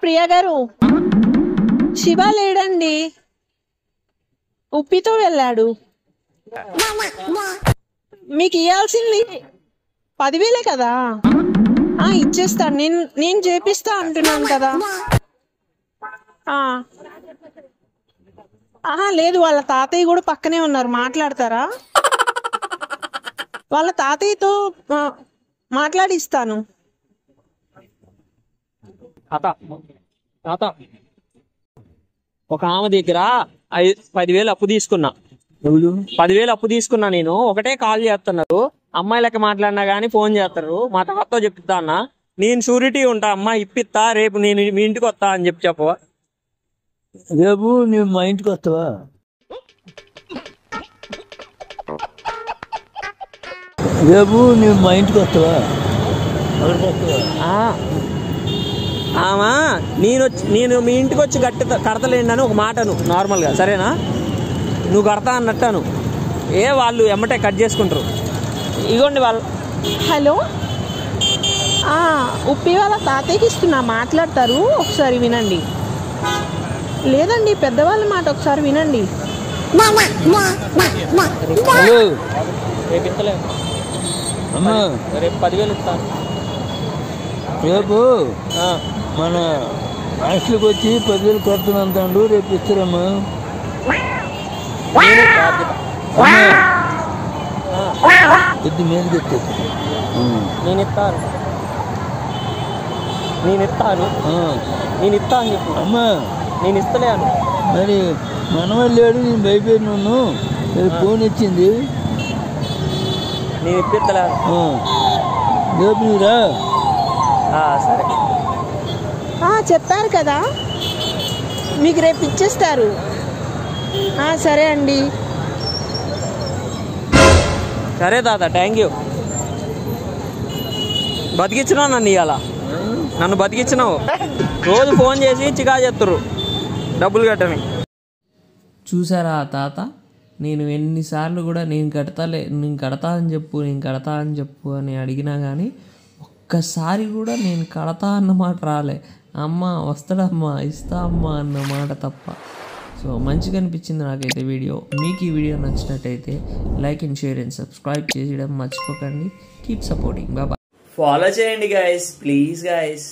ప్రియా గారు, శివ లేడండి, ఉప్పితో వెళ్ళాడు. మీకు ఇవ్వాల్సింది 10,000 కదా. ఇచ్చేస్తాను, నేను చేపిస్తా అంటున్నాను కదా. లేదు, వాళ్ళ తాతయ్య కూడా పక్కనే ఉన్నారు, మాట్లాడతారా? వాళ్ళ తాతయ్యతో మాట్లాడిస్తాను. ఒక ఆమె దగ్గర 10,000 అప్పు తీసుకున్నా. 10,000 అప్పు తీసుకున్నా. నేను ఒకటే కాల్ చేస్తున్నారు, అమ్మాయి లెక్క మాట్లాడినా గానీ ఫోన్ చేస్తారు. మా తాతతో చెప్తా అన్న, నేను షూరిటీ ఉంటా, అమ్మా ఇప్పిస్తా, రేపు నేను మీ ఇంటికి వస్తా అని చెప్పవా? రేపు నువ్వు మా ఇంటికి వస్తావా? రేపు నువ్వు మా ఇంటికి వస్తావా? నేను మీ ఇంటికి వచ్చి కడతలేండి అని ఒక మాటను నార్మల్గా, సరేనా? నువ్వు కడతా అన్నట్టాను. వాళ్ళు ఎమ్మటే కట్ చేసుకుంటారు. ఇగోండి వాళ్ళు. హలో, ఉప్పి వాళ్ళ తాతయ్యకి ఇస్తున్నా, మాట్లాడతారు, ఒకసారి వినండి. లేదండి, పెద్దవాళ్ళ మాట ఒకసారి వినండి. రేపు ఇస్తలేదు అమ్మా, రేపు 10,000 ఇస్తాను. రేపు మన హాస్టల్కి వచ్చి 10,000 కొడుతున్నా అంటాడు, రేపు ఇస్తారమ్మా. కొద్ది మీదకి ఎత్తాను, నేను ఇస్తాను చెప్పు అమ్మా. నేను ఇస్తలేను. మరి మనవాళ్ళు లేడు, నేను భయపడినాను. ఫోన్ ఇచ్చింది, నేను ఇప్పిస్తలేను. రేపు నీరా? సరే, చెప్పారు కదా, మీకు రేపు ఇచ్చేస్తారు. సరే అండి. సరే తాత, థ్యాంక్ యూ. బతికించినావు నన్ను, ఇవాళ నన్ను బతికించినావు. రోజు ఫోన్ చేసి చికా చేస్తుర్రు డబ్బులు కట్టని. చూసారా ఆ తాత? నేను ఎన్నిసార్లు కూడా నేను కడతా అని చెప్పు అని అడిగినా కానీ ఒక్కసారి కూడా నేను కడతా అన్నమాట రాలే. అమ్మ వస్తాడమ్మా, ఇస్తా అమ్మా అన్న మాట తప్ప. సో మంచిగా అనిపించింది నాకైతే వీడియో. మీకు ఈ వీడియో నచ్చినట్టయితే like and share and subscribe చేయడం మర్చిపోకండి. Keep supporting. బాయ్. ఫాలో చేయండి గైస్, ప్లీజ్ గైస్.